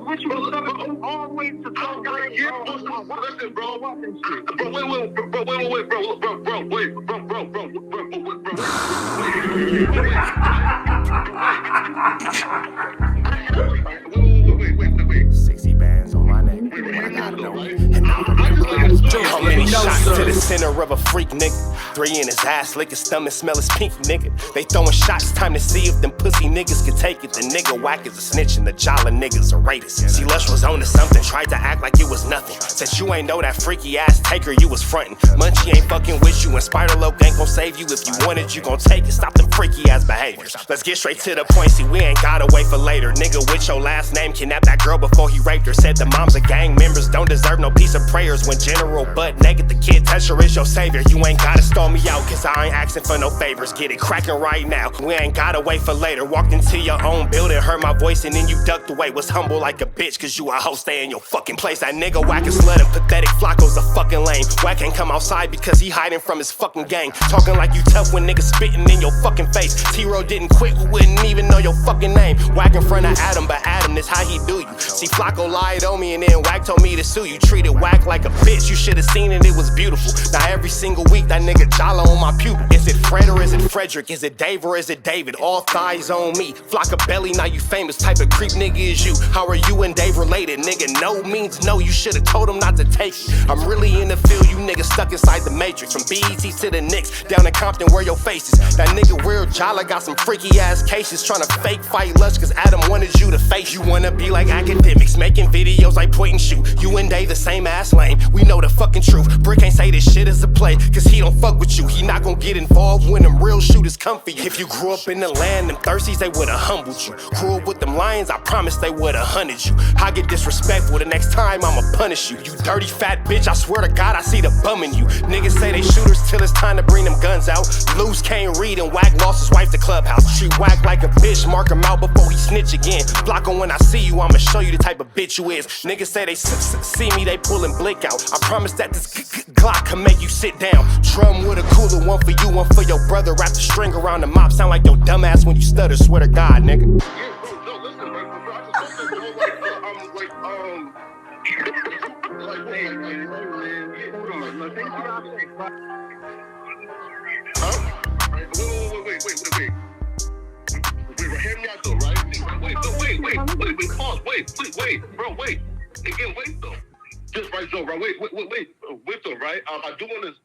with you always to talk like you. Listen, bro. Wait. 60 bands on my neck. And I remember how many shots to the center of a freak nigga. 3 in his ass, lick his stomach, smell his pink nigga. They throwing shots, time to see if them pussy niggas can take it. The nigga Wack is a snitch and the Jala niggas a rapist. See, Lush was on to something, tried to act like it was nothing. Said you ain't know that freaky ass taker you was frontin'. Munchie ain't fucking with you and Spider-Loc ain't gon' save you. If you want it, you gon' take it. Stop them freaky ass behaviors. Let's get straight to the point, see we ain't gotta wait for later. Nigga with your last name kidnapped that girl before he raped her. Said the moms of gang members don't deserve no piece of prayers. When general butt naked, the kid touch her is your savior. You ain't gotta stall me out, cause I ain't asking for no favors. Get it crackin' right now, we ain't gotta wait for later. Walked into your own building, heard my voice and then you ducked away. Was humble like a bitch, cause you a hoe, stay in your fucking place. That nigga Wack is slut and pathetic, FLAKKO's a fucking lame. Wack ain't come outside because he hiding from his fucking gang. Talking like you tough when niggas spitting in your fucking face. T-Row didn't quit, we wouldn't even know your fucking name. Wack in front of Adam, but Adam is how he do you. See, FLAKKO lied on me and then Wack told me to sue you. Treated Wack like a bitch, you should've seen it, it was beautiful. Now every single week that nigga Jala on my pupil. Is it Fred or is it Frederick? Is it Dave or is it David? All thighs on me. FLAKKO belly, now you famous. Type of creep nigga is you. How are you and Dave related? Nigga, no means no. You should've told him not to take it. I'm really in the field, you niggas stuck inside the matrix. From BET to the Knicks, down in Compton where your face is. That nigga real Jala got some freaky ass cases. Tryna fake fight Lush cause Adam wanted you to face. You wanna be like academics, making videos like point and shoot. You and Dave the same ass lane, we know the fucking truth. Brick ain't say this shit is a play, cause he don't fuck with you. He not gon' get involved when them real shooters come for you. If you grew up in the land, them thirsties, they would've humbled you. Grew up with them lions, I promise they would've hunted you. I get disrespectful, the next time I'ma punish you. You dirty fat bitch, I swear to God I see the bum in you. Niggas say they shooters till it's time to bring them guns out. Loose can't read and Wack lost his wife to Clubhouse. Treat Wack like a bitch, mark him out before he snitch again. FLAKKO, when I see you, I'ma show you the type of bitch you is. Niggas say they see me, they pullin' blick out. I promise that this Glock can make you sit down. Drum with a cooler, one for you, one for your brother. Wrap the string around the mop, sound like your dumbass when you stutter. Swear to God, nigga. Hear me out though, right? Wait, bro, wait. Again, wait though. Just right though, right? Wait though, right? I do want to. Wait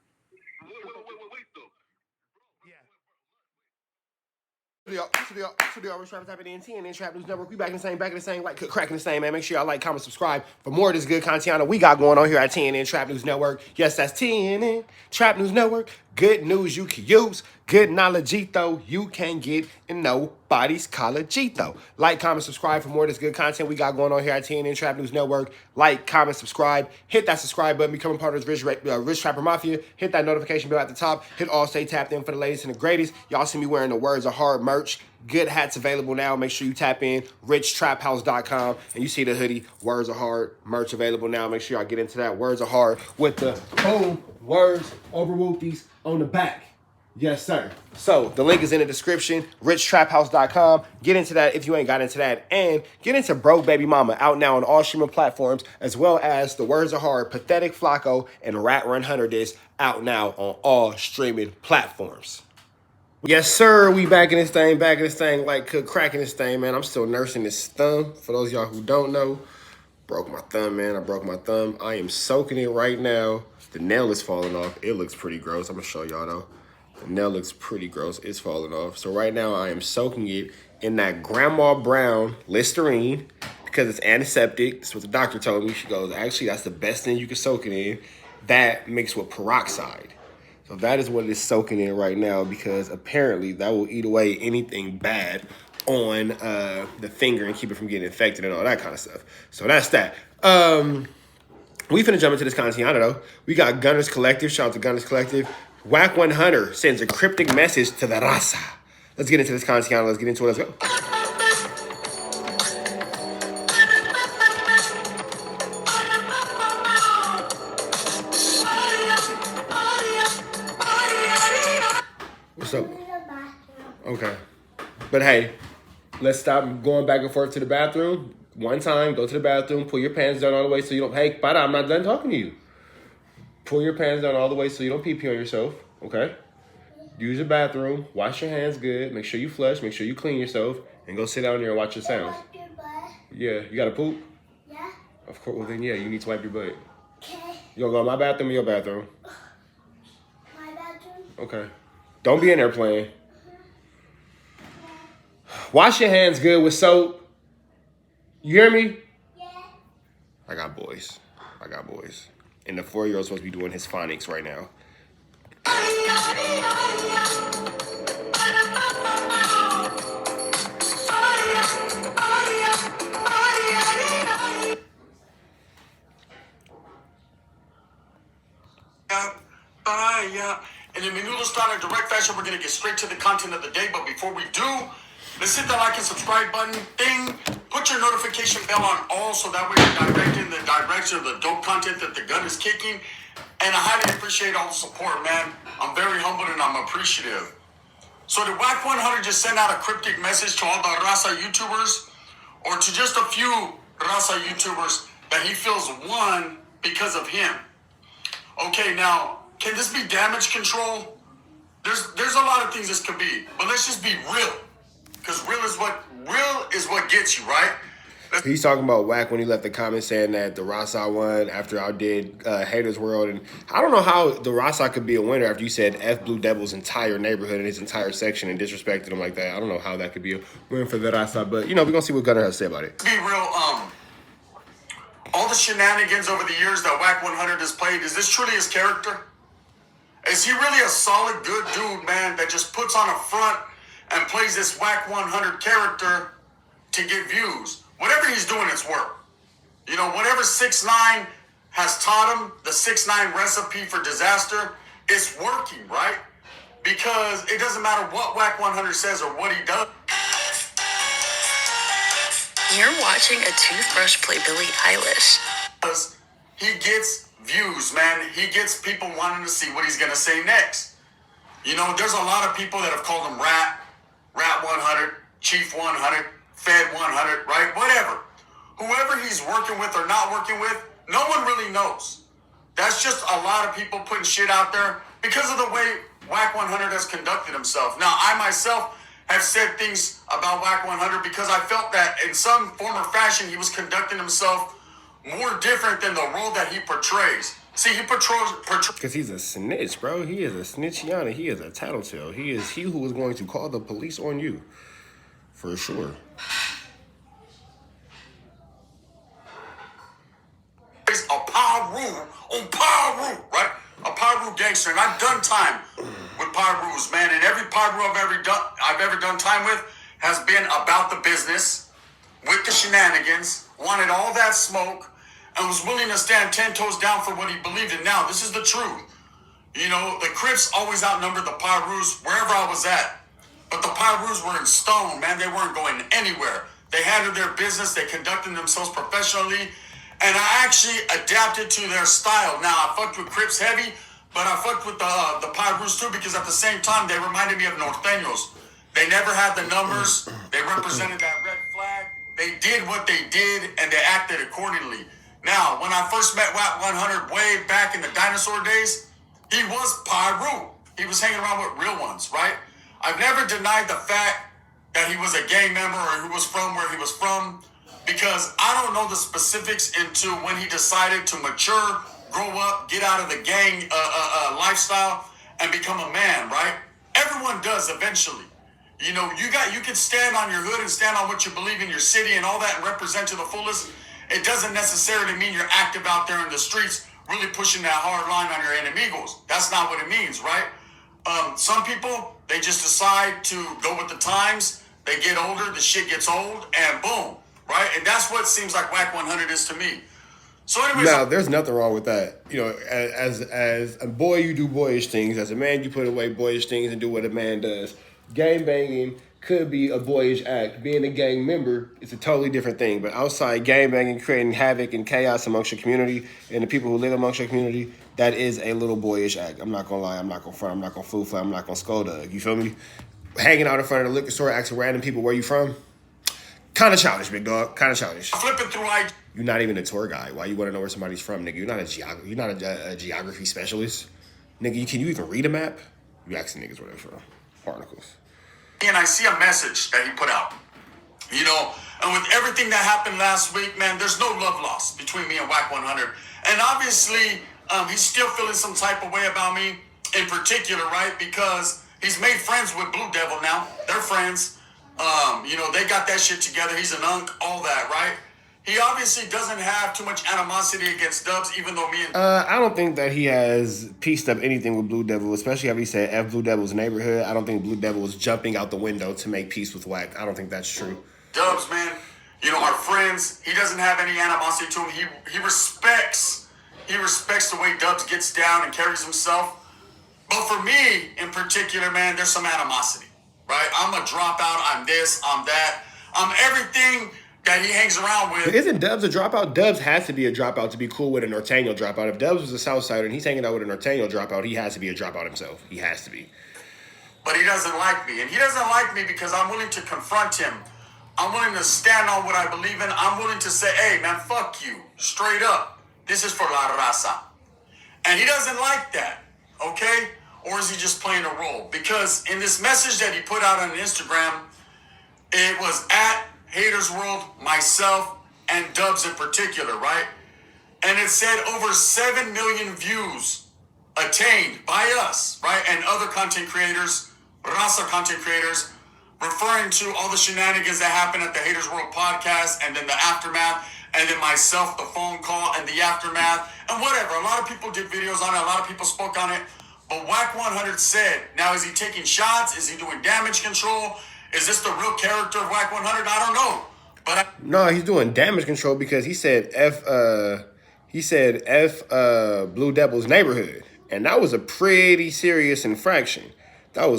though. Rich Trap Type NT and Trap News Network. We back in the same, like cracking the same, man. Make sure y'all like, comment, subscribe for more of this good content we got going on here at TNN Trap News Network. Yes, that's TNN Trap News Network. Good news you can use. Good knowledge-ito you can get in nobody's college-ito. Like, comment, subscribe for more of this good content we got going on here at TNN Trap News Network. Like, comment, subscribe. Hit that subscribe button. Become a part of this Rich Trapper Mafia. Hit that notification bell at the top. Hit all, stay tapped in for the latest and the greatest. Y'all see me wearing the Words Are Hard merch. Good hats available now. Make sure you tap in richtraphouse.com and you see the hoodie Words Are Hard merch available now. Make sure y'all get into that Words Are Hard with the boom words over whoopies on the back. Yes, sir. So the link is in the description, richtraphouse.com. Get into that if you ain't got into that. And get into Broke Baby Mama, out now on all streaming platforms, as well as the Words Are Hard, Pathetic, FLAKKO, and Rat Run Hunter disc, out now on all streaming platforms. Yes, sir. We back in this thing, like cracking this thing, man. I'm still nursing this thumb. For those of y'all who don't know, broke my thumb, man. I broke my thumb. I am soaking it right now. The nail is falling off. It looks pretty gross. I'm gonna show y'all though. The nail looks pretty gross. It's falling off. So right now I am soaking it in that Grandma Brown Listerine because it's antiseptic. That's what the doctor told me. She goes, actually, that's the best thing you can soak it in. That mixed with peroxide. So that is what it is soaking in right now because apparently that will eat away anything bad on the finger and keep it from getting infected and all that kind of stuff. So that's that. We finna jump into this content though. We got Gunners Collective. Shout out to Gunners Collective. Wack 100 sends a cryptic message to the raza. Let's get into this content. Let's get into it. Let's go. What's up? Okay. But hey, let's stop going back and forth to the bathroom. one time, go to the bathroom, pull your pants down all the way so you don't, hey, Pada, I'm not done talking to you. Pull your pants down all the way so you don't pee on yourself, okay? Use your bathroom, wash your hands good, make sure you flush, make sure you clean yourself, and go sit down there and watch your sounds. Yeah, you gotta poop? Yeah. Of course, well then yeah, you need to wipe your butt. Okay. You gonna go in my bathroom or your bathroom? My bathroom. Okay. Don't be in there playing. Wash your hands good with soap. You hear me? Yeah. I got boys. And the 4-year-old's supposed to be doing his phonics right now. And in Menudo style and direct fashion, we're gonna get straight to the content of the day. But before we do, let's hit the like and subscribe button thing. Put your notification bell on all so that way you're directing the direction of the dope content that the gun is kicking. And I highly appreciate all the support, man. I'm very humbled and I'm appreciative. So did Wack 100 just send out a cryptic message to all the Raza YouTubers, or to just a few Raza YouTubers that he feels won because of him? Okay, now, can this be damage control? There's a lot of things this could be, but let's just be real, because real is what gets you, right? He's talking about Wack when he left the comment saying that the Rasa won after I did Haters World. And I don't know how the Rasa could be a winner after you said F Blue Devil's entire neighborhood and his entire section and disrespected him like that. I don't know how that could be a win for the Rasa. But, you know, we're going to see what Gunner has to say about it. Be real, all the shenanigans over the years that Wack 100 has played, is this truly his character? Is he really a solid, good dude, man, that just puts on a front and plays this Wack 100 character to get views? Whatever he's doing, it's work. You know, whatever 6ix9ine has taught him, the 6ix9ine recipe for disaster, it's working, right? Because it doesn't matter what Wack 100 says or what he does. You're watching a toothbrush play Billie Eilish. Because he gets views, man. He gets people wanting to see what he's going to say next. You know, there's a lot of people that have called him Rat 100, Chief 100, Fed 100, right? Whatever. Whoever he's working with or not working with, no one really knows. That's just a lot of people putting shit out there because of the way Wack 100 has conducted himself. Now, I myself have said things about Wack 100 because I felt that in some form or fashion he was conducting himself more different than the role that he portrays. See, he portrays... Because he's a snitch, bro. He is a snitchiana. He is a tattletale. He is he who is going to call the police on you. For sure. A Pyru, right? A Pyru gangster, and I've done time with Pyrus, man. And every Pyru I've ever done time with has been about the business, with the shenanigans, wanted all that smoke, and was willing to stand 10 toes down for what he believed in. Now, this is the truth. You know, the Crips always outnumbered the Pyrus wherever I was at. But the Pyrus were in stone, man. They weren't going anywhere. They handled their business. They conducted themselves professionally. And I actually adapted to their style. Now, I fucked with Crips heavy, but I fucked with the Pyrus too, because at the same time, they reminded me of Norteños. They never had the numbers. They represented that red flag. They did what they did, and they acted accordingly. Now, when I first met Wack 100 way back in the dinosaur days, he was Pyru. He was hanging around with real ones, right? I've never denied the fact that he was a gang member or who was from where he was from, because I don't know the specifics into when he decided to mature, grow up, get out of the gang lifestyle, and become a man, right? Everyone does eventually. You know, you can stand on your hood and stand on what you believe in your city and all that and represent to the fullest. It doesn't necessarily mean you're active out there in the streets, really pushing that hard line on your enemigos. That's not what it means, right? Some people, they just decide to go with the times. They get older, the shit gets old, and boom, right? And that's what seems like Wack 100 is to me. So anyways... Now, there's nothing wrong with that. You know, as a boy, you do boyish things. As a man, you put away boyish things and do what a man does. Gang banging could be a boyish act. Being a gang member is a totally different thing. But outside gang banging, creating havoc and chaos amongst your community and the people who live amongst your community, that is a little boyish act. I'm not going to lie. I'm not going to front. I'm not going to foo-fly. I'm not going to scold. You feel me? Hanging out in front of the liquor store, asking random people where you from. Kind of childish, big dog. Kind of childish. Flipping through IG. You're not even a tour guide. Why you want to know where somebody's from, nigga? You're not a geography specialist, nigga. Can you even read a map? You asking niggas where they're from. Barnacles. And I see a message that he put out. You know, and with everything that happened last week, man, there's no love lost between me and Wack 100. And obviously, he's still feeling some type of way about me in particular, right? Because he's made friends with Blue Devil now. They're friends. You know, they got that shit together. He's an unk, all that, right? He obviously doesn't have too much animosity against Dubs, even though me and... I don't think that he has pieced up anything with Blue Devil, especially after he said F Blue Devil's neighborhood. I don't think Blue Devil was jumping out the window to make peace with Wack. I don't think that's true. Dubs, man, you know, our friends, he doesn't have any animosity to him. He respects the way Dubs gets down and carries himself. But for me, in particular, man, there's some animosity, right? I'm a dropout. I'm this, I'm that. I'm everything that he hangs around with. Isn't Dubs a dropout? Dubs has to be a dropout to be cool with a Norteño dropout. If Dubs was a Southsider and he's hanging out with a Norteño dropout, he has to be a dropout himself. He has to be. But he doesn't like me. And he doesn't like me because I'm willing to confront him. I'm willing to stand on what I believe in. I'm willing to say, hey, man, fuck you. Straight up. This is for La Raza. And he doesn't like that, okay? Or is he just playing a role? Because in this message that he put out on Instagram, it was at Haters World, myself, and Dubs in particular, right? And it said over 7 million views attained by us, right? And other content creators, Raza content creators, referring to all the shenanigans that happened at the Haters World podcast and then the aftermath, and then myself, the phone call, and the aftermath, and whatever. A lot of people did videos on it. A lot of people spoke on it. But Wack 100 said, now is he taking shots? Is he doing damage control? Is this the real character of Wack 100? I don't know. But No, he's doing damage control because he said F Blue Devil's neighborhood. And that was a pretty serious infraction. So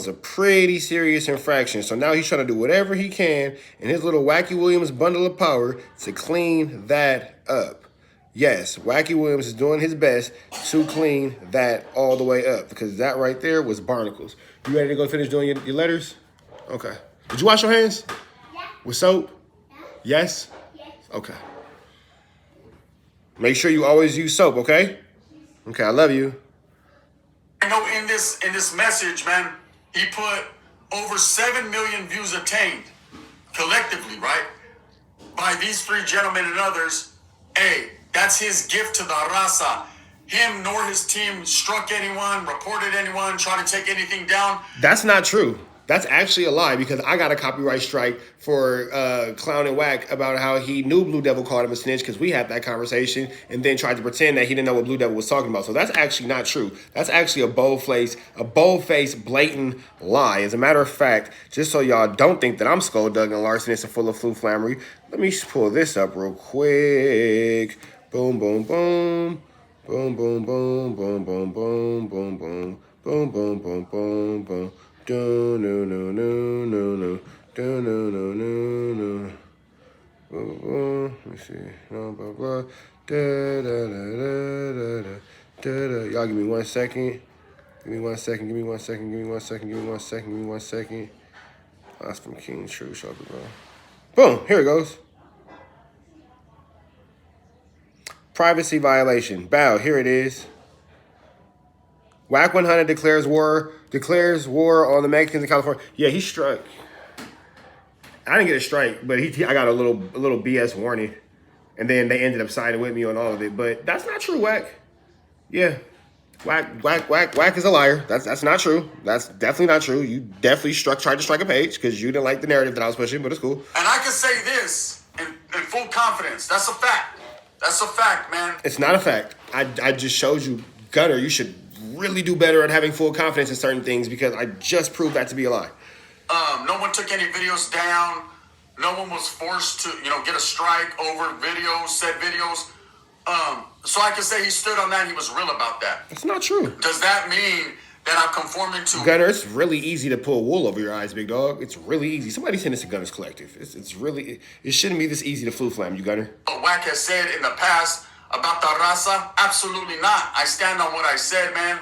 now he's trying to do whatever he can in his little Wacky Williams bundle of power to clean that up. Yes, Wacky Williams is doing his best to clean that all the way up because that right there was barnacles. You ready to go finish doing your letters? Okay. Did you wash your hands? Yeah. With soap? Yeah. Yes? Yes. Okay. Make sure you always use soap, okay? Okay, I love you. I know in this message, man, he put over 7 million views attained collectively, right? By these three gentlemen and others. Hey, that's his gift to the Raza. Him nor his team struck anyone, reported anyone, tried to take anything down. That's not true. That's actually a lie because I got a copyright strike for clowning Wack about how he knew Blue Devil called him a snitch because we had that conversation and then tried to pretend that he didn't know what Blue Devil was talking about. So that's actually not true. That's actually a bold-faced, blatant lie. As a matter of fact, just so y'all don't think that I'm skullduggan larcenous and full of flammery, let me just pull this up real quick. Boom, boom, boom. Boom, boom, boom, boom, boom, boom, boom, boom. Boom, boom, boom, boom, boom. Do no no no no no do no no no no. Blah blah blah. Let me see. Blah blah blah. Da da da da da da da. Y'all give me 1 second. Give me 1 second. Give me 1 second. Give me 1 second. Give me 1 second. Give me 1 second. That's from King True. Show the bro. Boom. Here it goes. Privacy violation. Bow. Here it is. Wack 100 declares war on the Mexicans in California. Yeah, he struck. I didn't get a strike, but I got a little BS warning, and then they ended up siding with me on all of it. But that's not true, Wack. Yeah, Wack is a liar. That's not true. That's definitely not true. You definitely tried to strike a page because you didn't like the narrative that I was pushing, but it's cool. And I can say this in full confidence. That's a fact. That's a fact, man. It's not a fact. I just showed you, Gunner. You should really do better at having full confidence in certain things because I just proved that to be a lie. No one took any videos down. No one was forced to, get a strike over videos, said videos. So I can say he stood on that and he was real about that. That's not true. Does that mean that I'm conforming to... Gunner, it's really easy to pull wool over your eyes, big dog. It's really easy. Somebody send this to Gunner's Collective. It shouldn't be this easy to flam you, Gunner. What Wack has said in the past about the Raza? Absolutely not. I stand on what I said, man.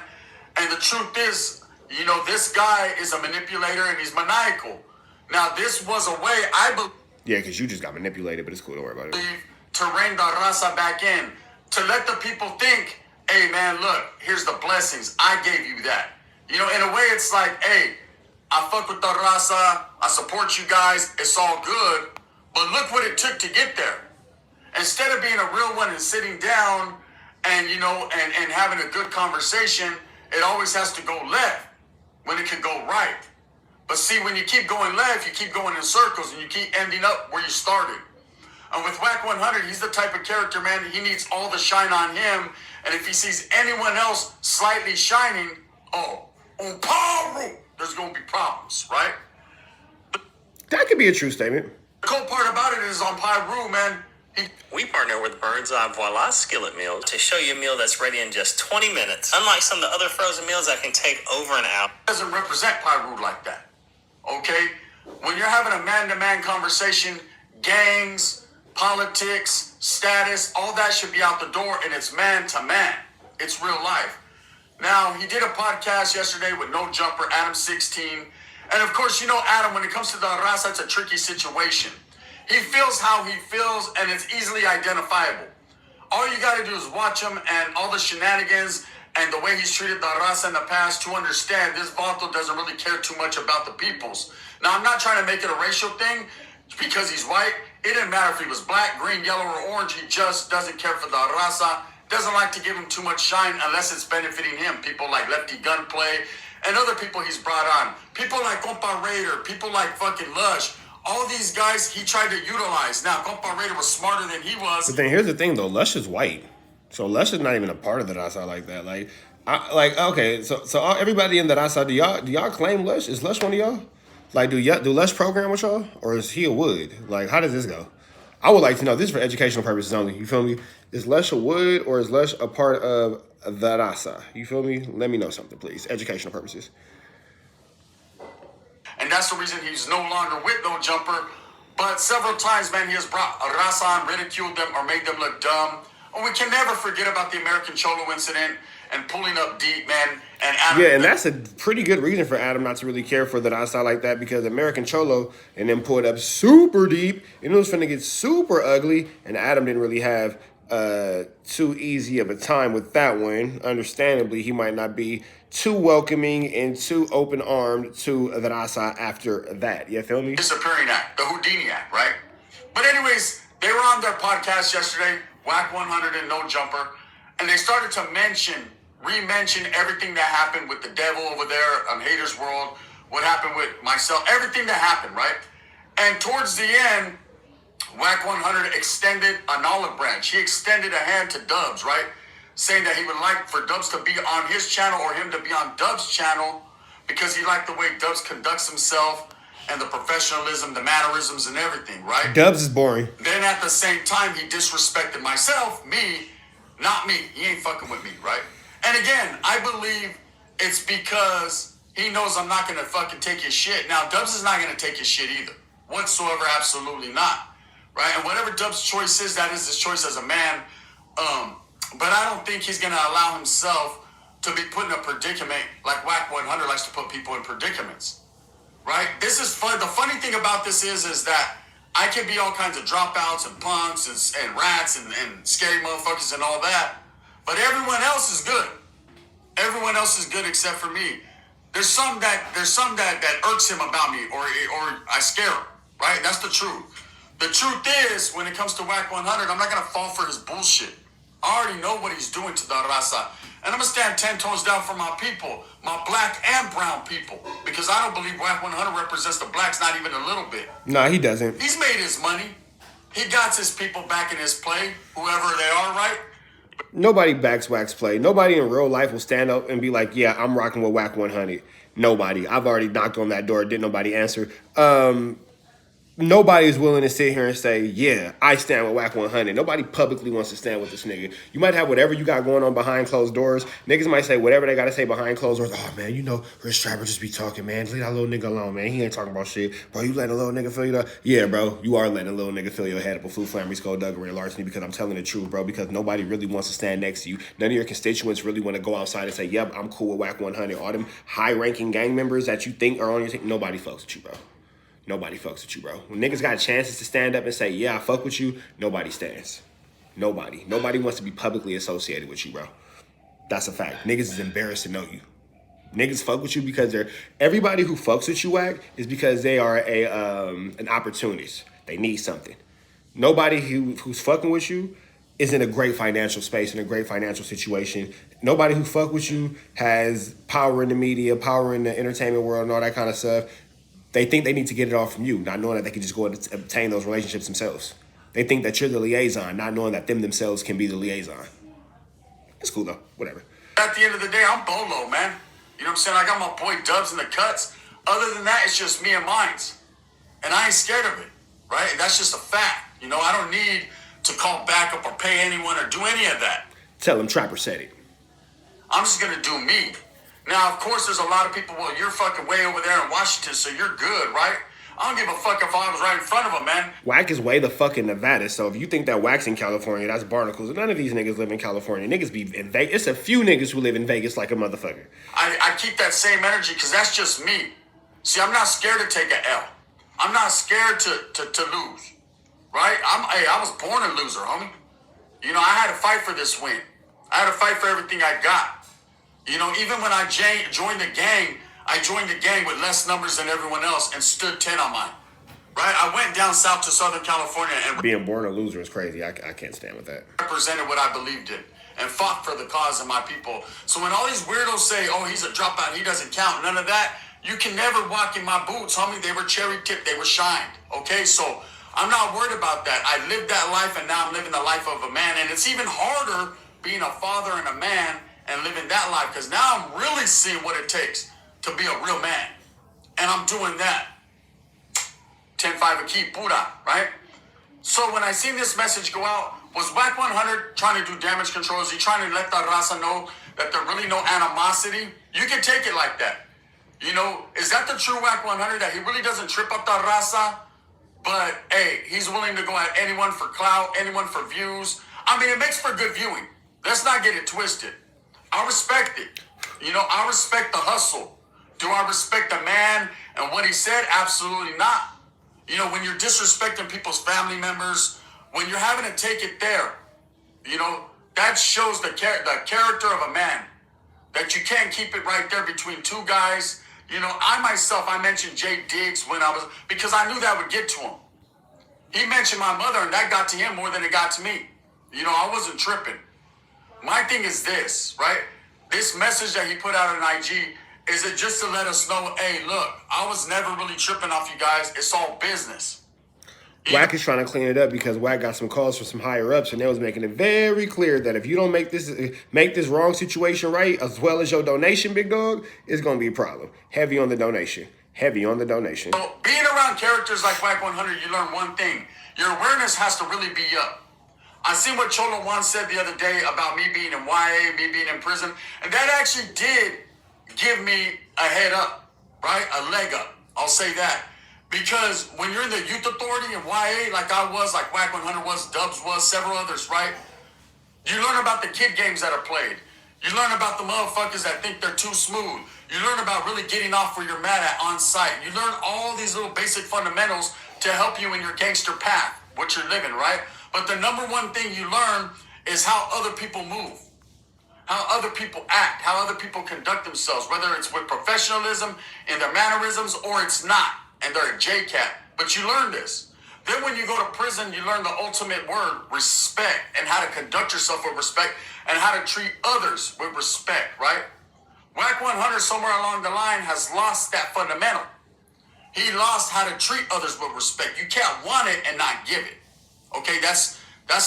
And the truth is, this guy is a manipulator and he's maniacal. Now, this was a way Yeah, because you just got manipulated, but it's cool. Don't worry about it. To rein the raza back in, to let the people think, hey man, look, here's the blessings. I gave you that. You know, in a way, it's like, hey, I fuck with the raza. I support you guys. It's all good. But look what it took to get there. Instead of being a real one and sitting down and, you know, and having a good conversation, it always has to go left when it can go right. But see, when you keep going left, you keep going in circles and you keep ending up where you started. And with Wack 100, he's the type of character, man, he needs all the shine on him. And if he sees anyone else slightly shining, on Paru, there's going to be problems, right? That could be a true statement. The cool part about it is on Paru, man, We partner with Bird's Eye Voila Skillet Meal to show you a meal that's ready in just 20 minutes. Unlike some of the other frozen meals that can take over an hour. doesn't represent Paru like that, okay? When you're having a man-to-man conversation, gangs, politics, status, all that should be out the door, and it's man-to-man. It's real life. Now, he did a podcast yesterday with No Jumper, Adam 16. And of course, you know, Adam, when it comes to the raza, it's a tricky situation. He feels how he feels, and it's easily identifiable. All you got to do is watch him and all the shenanigans and the way he's treated the raza in the past to understand this vato doesn't really care too much about the peoples. Now, I'm not trying to make it a racial thing because he's white. It didn't matter if he was black, green, yellow, or orange. He just doesn't care for the raza. Doesn't like to give him too much shine unless it's benefiting him. People like Lefty Gunplay and other people he's brought on. People like Compa Raider, people like fucking Lush. All these guys he tried to utilize. Now, Compa Raider was smarter than he was. But then here's the thing, though. Lush is white. So Lush is not even a part of the raza like that. Okay, so everybody in the raza, do y'all claim Lush? Is Lush one of y'all? Like, do Lush program with y'all? Or is he a Wood? Like, how does this go? I would like to know. This is for educational purposes only. You feel me? Is Lush a Wood or is Lush a part of the raza? You feel me? Let me know something, please. Educational purposes. And that's the reason he's no longer with No Jumper. But several times, man, he has brought raza on, ridiculed them, or made them look dumb. And we can never forget about the American Cholo incident and pulling up deep, man. And Adam, yeah, and that's a pretty good reason for Adam not to really care for the raza like that, because American Cholo and then pulled up super deep, and it was finna get super ugly, and Adam didn't really have too easy of a time with that one. Understandably, he might not be too welcoming and too open-armed to the raza after that. You feel me? Disappearing Act, the Houdini Act, right? But anyways, they were on their podcast yesterday, Wack 100 and No Jumper, and they started to re-mention everything that happened with the devil over there on Haters World, what happened with myself, everything that happened, right? And towards the end, Wack 100 extended an olive branch. He extended a hand to Dubs, right? Saying that he would like for Dubs to be on his channel or him to be on Dubs' channel because he liked the way Dubs conducts himself and the professionalism, the mannerisms, and everything, right? Dubs is boring. Then at the same time, he disrespected myself, me, not me. He ain't fucking with me, right? And again, I believe it's because he knows I'm not going to fucking take his shit. Now, Dubs is not going to take his shit either. Whatsoever, absolutely not. Right? And whatever Dubs' choice is, that is his choice as a man. But I don't think he's going to allow himself to be put in a predicament like Wack 100 likes to put people in predicaments. Right? This is fun. The funny thing about this is that I can be all kinds of dropouts and punks and rats and scary motherfuckers and all that. But everyone else is good. Everyone else is good except for me. There's some that irks him about me or I scare him. Right? That's the truth. The truth is, when it comes to Wack 100, I'm not going to fall for his bullshit. I already know what he's doing to the raza. And I'm going to stand 10 toes down for my people, my black and brown people. Because I don't believe Wack 100 represents the blacks, not even a little bit. No, he doesn't. He's made his money. He got his people back in his play, whoever they are, right? Nobody backs Wack's play. Nobody in real life will stand up and be like, yeah, I'm rocking with Wack 100. Nobody. I've already knocked on that door. Didn't nobody answer. Nobody's willing to sit here and say, yeah, I stand with Wack 100. Nobody publicly wants to stand with this nigga. You might have whatever you got going on behind closed doors. Niggas might say whatever they got to say behind closed doors. Oh, man, you know, Rich Strapper just be talking, man. Leave that little nigga alone, man. He ain't talking about shit. Bro, you letting a little nigga fill you up? Yeah, bro, you are letting a little nigga fill your head up with flu, flammery, skullduggery, and larceny because I'm telling the truth, bro, because nobody really wants to stand next to you. None of your constituents really want to go outside and say, yep, I'm cool with Wack 100. All them high-ranking gang members that you think are on your team, nobody fucks with you, bro. nobody fucks with you, bro. When niggas got chances to stand up and say, yeah, I fuck with you, nobody stands. Nobody. Nobody wants to be publicly associated with you, bro. That's a fact. Niggas is embarrassed to know you. Niggas fuck with you because everybody who fucks with you, Wack, is because they are an opportunist. They need something. Nobody who's fucking with you is in a great financial space, in a great financial situation. Nobody who fuck with you has power in the media, power in the entertainment world, and all that kind of stuff. They think they need to get it all from you, not knowing that they can just go and obtain those relationships themselves. They think that you're the liaison, not knowing that them themselves can be the liaison. It's cool though, whatever. At the end of the day, I'm Bolo, man. You know what I'm saying? I got my boy Dubs in the cuts. Other than that, it's just me and mines. And I ain't scared of it, right? That's just a fact. You know, I don't need to call backup or pay anyone or do any of that. Tell them Trapper said it. I'm just going to do me. Now, of course, there's a lot of people, well, you're fucking way over there in Washington, so you're good, right? I don't give a fuck if I was right in front of them, man. Wack is way the fuck in Nevada, so if you think that Wack's in California, that's barnacles. None of these niggas live in California. Niggas be in Vegas. It's a few niggas who live in Vegas like a motherfucker. I keep that same energy because that's just me. See, I'm not scared to take an L. I'm not scared to lose, right? I was born a loser, homie. You know, I had to fight for this win. I had to fight for everything I got. You know, even when I joined the gang, I joined the gang with less numbers than everyone else and stood 10 on mine. Right? I went down south to Southern California and being born a loser is crazy. I can't stand with that. Represented what I believed in and fought for the cause of my people. So when all these weirdos say, oh, he's a dropout, he doesn't count, none of that, you can never walk in my boots, homie. They were cherry tipped, they were shined. Okay, so I'm not worried about that. I lived that life and now I'm living the life of a man. And it's even harder being a father and a man and living that life because now I'm really seeing what it takes to be a real man. And I'm doing that. 10-5 a key, Buddha, right? So when I seen this message go out, was Wack 100 trying to do damage control? Is he trying to let the raza know that there really no animosity? You can take it like that. You know, is that the true Wack 100, that he really doesn't trip up the raza? But, hey, he's willing to go at anyone for clout, anyone for views. I mean, it makes for good viewing. Let's not get it twisted. I respect it. You know, I respect the hustle. Do I respect the man and what he said? Absolutely not. You know, when you're disrespecting people's family members, when you're having to take it there, you know, that shows the character of a man. That you can't keep it right there between two guys. You know, I mentioned Jay Diggs because I knew that would get to him. He mentioned my mother and that got to him more than it got to me. You know, I wasn't tripping. My thing is this, right? This message that he put out on IG, is it just to let us know, hey, look, I was never really tripping off you guys. It's all business. Wack is trying to clean it up because Wack got some calls from some higher ups, and they was making it very clear that if you don't make this wrong situation right, as well as your donation, big dog, it's gonna be a problem. Heavy on the donation. Heavy on the donation. So being around characters like Wack 100, you learn one thing: your awareness has to really be up. I seen what Cholo Juan said the other day about me being in YA, me being in prison, and that actually did give me a head up, right? A leg up. I'll say that. Because when you're in the youth authority in YA, like I was, like Wack 100 was, Dubs was, several others, right? You learn about the kid games that are played. You learn about the motherfuckers that think they're too smooth. You learn about really getting off where you're mad at on site. You learn all these little basic fundamentals to help you in your gangster path, what you're living, right? But the number one thing you learn is how other people move. How other people act, how other people conduct themselves, whether it's with professionalism in their mannerisms or it's not, and they're a JCat. But you learn this. Then when you go to prison, you learn the ultimate word, respect, and how to conduct yourself with respect and how to treat others with respect, right? Wack 100 somewhere along the line has lost that fundamental. He lost how to treat others with respect. You can't want it and not give it. Okay, that's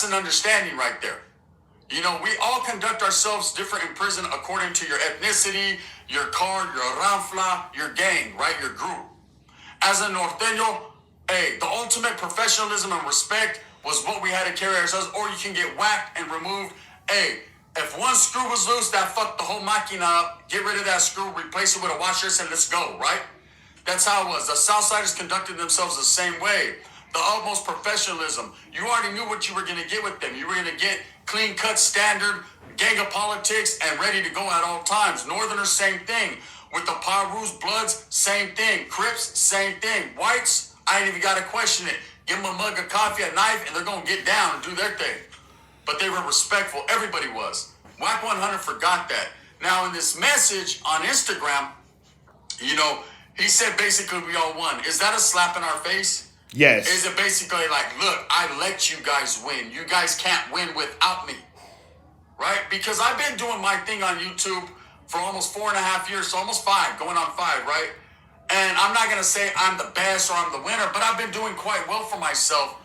an understanding right there. You know, we all conduct ourselves different in prison according to your ethnicity, your card, your ranfla, your gang, right? Your group. As a norteño, hey, the ultimate professionalism and respect was what we had to carry ourselves, or you can get whacked and removed. Hey, if one screw was loose, that fucked the whole machina up. Get rid of that screw, replace it with a washer, and let's go, right? That's how it was. The Southsiders conducted themselves the same way. The utmost professionalism. You already knew what you were going to get with them. You were going to get clean cut, standard, gang of politics, and ready to go at all times. Northerners, same thing. With the Pirus, Bloods, same thing. Crips, same thing. Whites, I ain't even got to question it. Give them a mug of coffee, a knife, and they're going to get down and do their thing. But they were respectful. Everybody was. Wack 100 forgot that. Now, in this message on Instagram, you know, he said basically we all won. Is that a slap in our face? Yes. Is it basically like, look, I let you guys win. You guys can't win without me. Right? Because I've been doing my thing on YouTube for almost 4.5 years, so almost 5, going on 5, right? And I'm not going to say I'm the best or I'm the winner, but I've been doing quite well for myself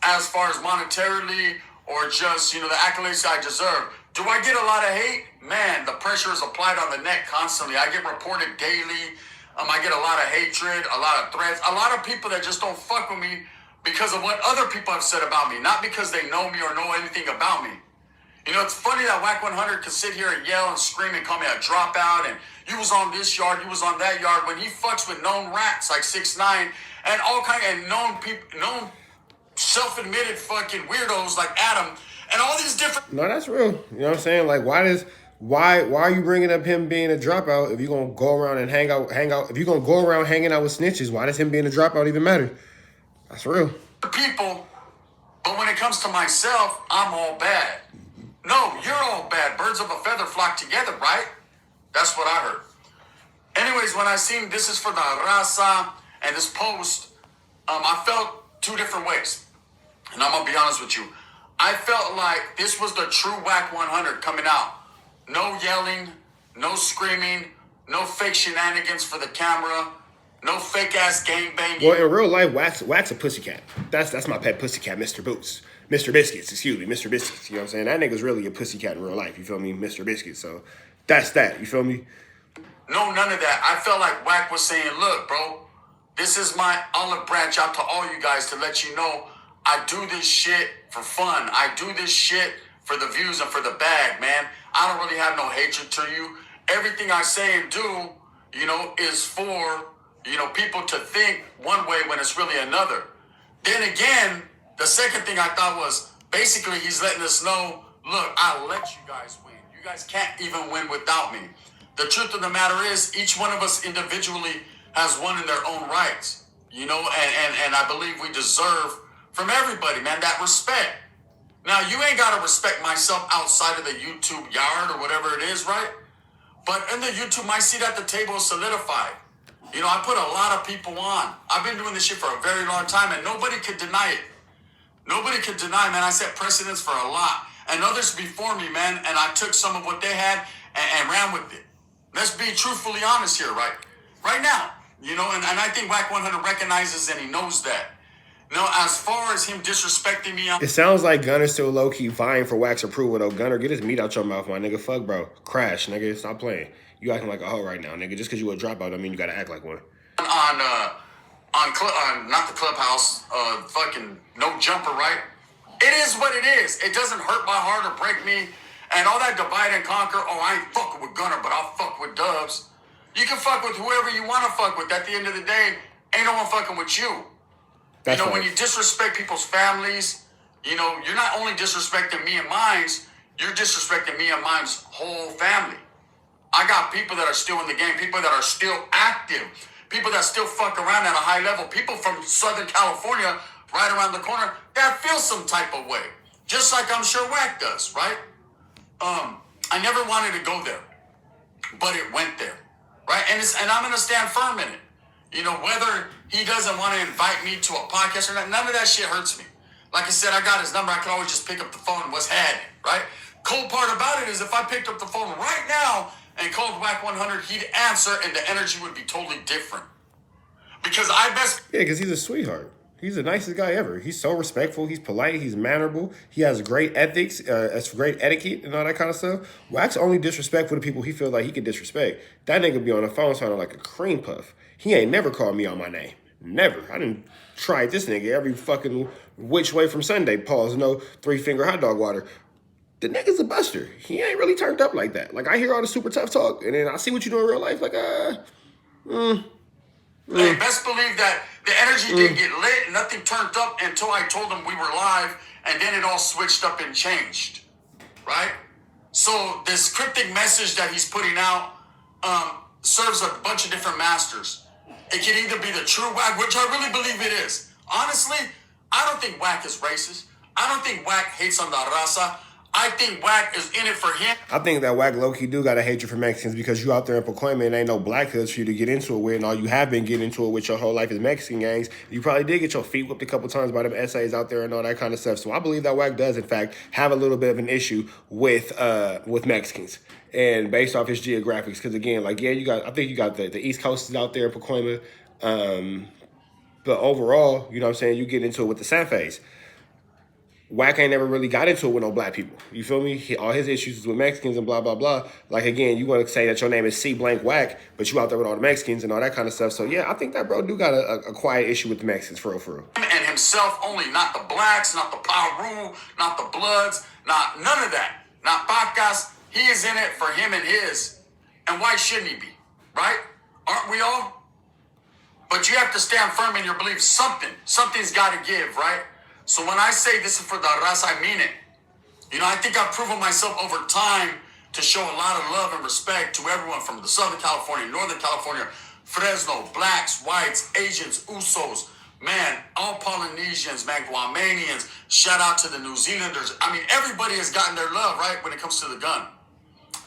as far as monetarily or just, you know, the accolades I deserve. Do I get a lot of hate? Man, the pressure is applied on the neck constantly. I get reported daily. I get a lot of hatred, a lot of threats, a lot of people that just don't fuck with me because of what other people have said about me, not because they know me or know anything about me. You know, it's funny that Wack 100 could sit here and yell and scream and call me a dropout and you was on this yard, you was on that yard, when he fucks with known rats like 6ix9ine and all kind of known people, known self-admitted fucking weirdos like Adam and all these different. No, that's real. You know what I'm saying? Like, why are you bringing up him being a dropout if you're gonna go around and hang out? If you're gonna go around hanging out with snitches, why does him being a dropout even matter? That's real. People, but when it comes to myself, I'm all bad. No, you're all bad. Birds of a feather flock together, right? That's what I heard. Anyways, when I seen this is for the raza and this post, I felt 2 different ways. And I'm going to be honest with you. I felt like this was the true Wack 100 coming out. No yelling, no screaming, no fake shenanigans for the camera, no fake-ass gangbanging. Well, in real life, Wack's a pussycat. That's my pet pussycat, Mr. Boots. Mr. Biscuits, excuse me, Mr. Biscuits. You know what I'm saying? That nigga's really a pussycat in real life, you feel me? Mr. Biscuits. So that's that, you feel me? No, none of that. I felt like Wack was saying, look, bro, this is my olive branch out to all you guys to let you know I do this shit for fun. I do this shit for the views and for the bag, man. I don't really have no hatred to you. Everything I say and do, you know, is for, you know, people to think one way when it's really another. Then again, the second thing I thought was basically he's letting us know, look, I let you guys win. You guys can't even win without me. The truth of the matter is each one of us individually has won in their own rights, you know, and I believe we deserve from everybody, man, that respect. Now, you ain't got to respect myself outside of the YouTube yard or whatever it is, right? But in the YouTube, my seat at the table is solidified. You know, I put a lot of people on. I've been doing this shit for a very long time, and nobody could deny it. Nobody could deny, man, I set precedents for a lot. And others before me, man, and I took some of what they had and ran with it. Let's be truthfully honest here, right now. You know, and I think Wack 100 recognizes and he knows that. You know, as far as him disrespecting me, it sounds like Gunner's still low-key vying for Wack's approval, though. Gunner, get his meat out your mouth, my nigga. Fuck, bro. Crash, nigga. Stop playing. You acting like a hoe right now, nigga. Just because you a dropout, I mean you gotta act like one. On not the clubhouse, fucking no jumper, right? It is what it is. It doesn't hurt my heart or break me. And all that divide and conquer, oh, I ain't fucking with Gunner, but I'll fuck with Dubs. You can fuck with whoever you want to fuck with. At the end of the day, ain't no one fucking with you. That's you know, right. when you disrespect people's families, you know, you're not only disrespecting me and mine's, you're disrespecting me and mine's whole family. I got people that are still in the game, people that are still active, people that still fuck around at a high level, people from Southern California right around the corner that feel some type of way. Just like I'm sure Wack does, right? I never wanted to go there, but it went there, right? And I'm going to stand firm in it. You know, whether he doesn't want to invite me to a podcast or not, none of that shit hurts me. Like I said, I got his number. I can always just pick up the phone and what's happening, right? Cool part about it is if I picked up the phone right now and called Wack 100, he'd answer and the energy would be totally different. Because Yeah, because he's a sweetheart. He's the nicest guy ever. He's so respectful. He's polite. He's mannerable. He has great ethics, great etiquette and all that kind of stuff. Wack's only disrespectful to people he feels like he could disrespect. That nigga be on the phone sounding like a cream puff. He ain't never called me on my name. Never. I done tried this nigga every fucking which way from Sunday. Pause. No 3-finger hot dog water. The nigga's a buster. He ain't really turned up like that. Like, I hear all the super tough talk, and then I see what you do in real life. Like, Hey, best believe that the energy didn't get lit. Nothing turned up until I told him we were live, and then it all switched up and changed, right? So this cryptic message that he's putting out serves a bunch of different masters. It can either be the true Wack, which I really believe it is. Honestly, I don't think Wack is racist. I don't think Wack hates on the raza. I think Wack is in it for him. I think that Wack low-key do got a hatred for Mexicans because you out there in Pacoima and ain't no black hoods for you to get into it with, and all you have been getting into it with your whole life is Mexican gangs. You probably did get your feet whipped a couple times by them essays out there and all that kind of stuff. So I believe that Wack does, in fact, have a little bit of an issue with Mexicans. And based off his geographics, because again, like, yeah, I think you got the East Coast is out there in Pacoima. But overall, you know what I'm saying, you get into it with the Sanfes. Wack ain't never really got into it with no black people. You feel me? All his issues is with Mexicans and blah, blah, blah. Like, again, you want to say that your name is C blank Wack, but you out there with all the Mexicans and all that kind of stuff. So, yeah, I think that bro do got a quiet issue with the Mexicans, for real, for real. And himself only, not the blacks, not the Paru, not the Bloods, not none of that. Not Pacas. He is in it for him and his. And why shouldn't he be? Right? Aren't we all? But you have to stand firm in your beliefs. Something's got to give, right? So when I say this is for the raza, I mean it. You know, I think I've proven myself over time to show a lot of love and respect to everyone from the Southern California, Northern California, Fresno, blacks, whites, Asians, Usos, man, all Polynesians, man, Guamanians, shout out to the New Zealanders. I mean, everybody has gotten their love, right, when it comes to the gun.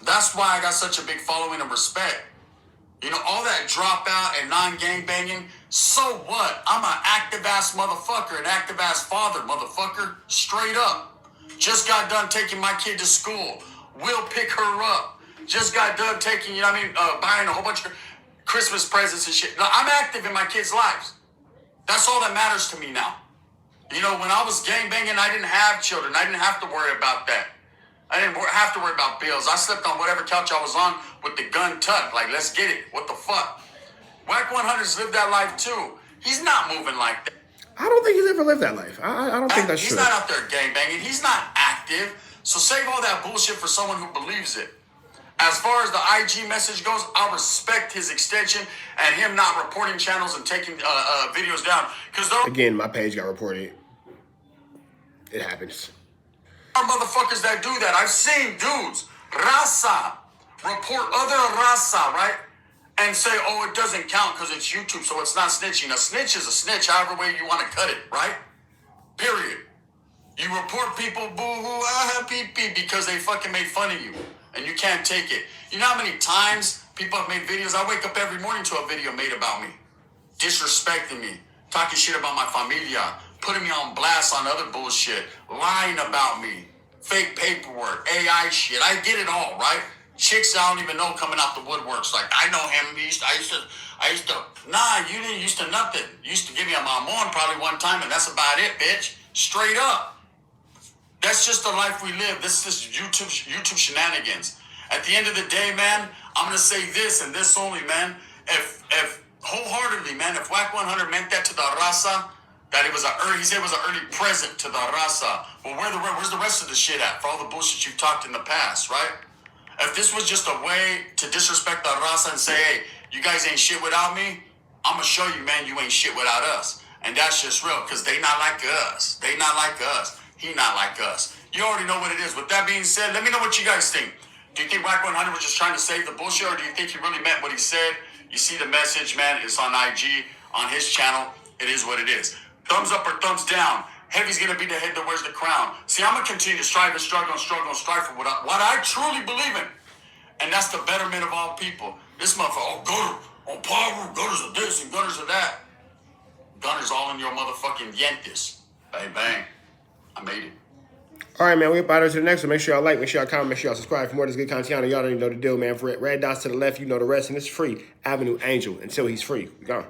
That's why I got such a big following and respect. You know, all that dropout and non-gangbanging, so what? I'm an active-ass motherfucker, an active-ass father, motherfucker, straight up. Just got done taking my kid to school. Will pick her up. Just got done taking, you know what I mean, buying a whole bunch of Christmas presents and shit. Now, I'm active in my kids' lives. That's all that matters to me now. You know, when I was gangbanging, I didn't have children. I didn't have to worry about that. I didn't have to worry about bills. I slept on whatever couch I was on with the gun tucked. Like, let's get it. What the fuck? Wack 100's lived that life too. He's not moving like that. I don't think he's ever lived that life. I don't think that's true. He's not out there gangbanging. He's not active. So save all that bullshit for someone who believes it. As far as the IG message goes, I respect his extension and him not reporting channels and taking videos down. Because again, my page got reported. It happens. Are motherfuckers that do that. I've seen dudes, raza, report other raza, right? And say, oh, it doesn't count because it's YouTube, so it's not snitching. A snitch is a snitch, however way you want to cut it, right? Period. You report people, boo-hoo, pee-pee, because they fucking made fun of you. And you can't take it. You know how many times people have made videos? I wake up every morning to a video made about me. Disrespecting me. Talking shit about my familia. Putting me on blast on other bullshit, lying about me, fake paperwork, AI shit. I get it all, right? Chicks I don't even know coming out the woodworks. Like, I know him. I used to. Nah, you didn't used to nothing. You used to give me a mamon probably one time, and that's about it, bitch. Straight up. That's just the life we live. This is YouTube shenanigans. At the end of the day, man, I'm gonna say this and this only, man. If wholeheartedly, man, if Wack 100 meant that to the raza. That he said it was an early present to the raza. Well, where's the rest of the shit at for all the bullshit you've talked in the past, right? If this was just a way to disrespect the raza and say, hey, you guys ain't shit without me, I'm going to show you, man, you ain't shit without us. And that's just real, because they not like us. They not like us. He not like us. You already know what it is. With that being said, let me know what you guys think. Do you think Wack 100 was just trying to save the bullshit, or do you think he really meant what he said? You see the message, man. It's on IG, on his channel. It is what it is. Thumbs up or thumbs down. Heavy's going to be the head that wears the crown. See, I'm going to continue to strive and struggle and strive for what I truly believe in. And that's the betterment of all people. This motherfucker, on Paru, gunners of this and gunners of that. Gunners all in your motherfucking dientes. Bang, bang. I made it. All right, man, we're about to the next one. Make sure y'all like, make sure y'all comment, make sure y'all subscribe for more of this good content. Y'all don't even know the deal, man. For red dots to the left, you know the rest. And it's free. Avenue Angel until he's free. We gone.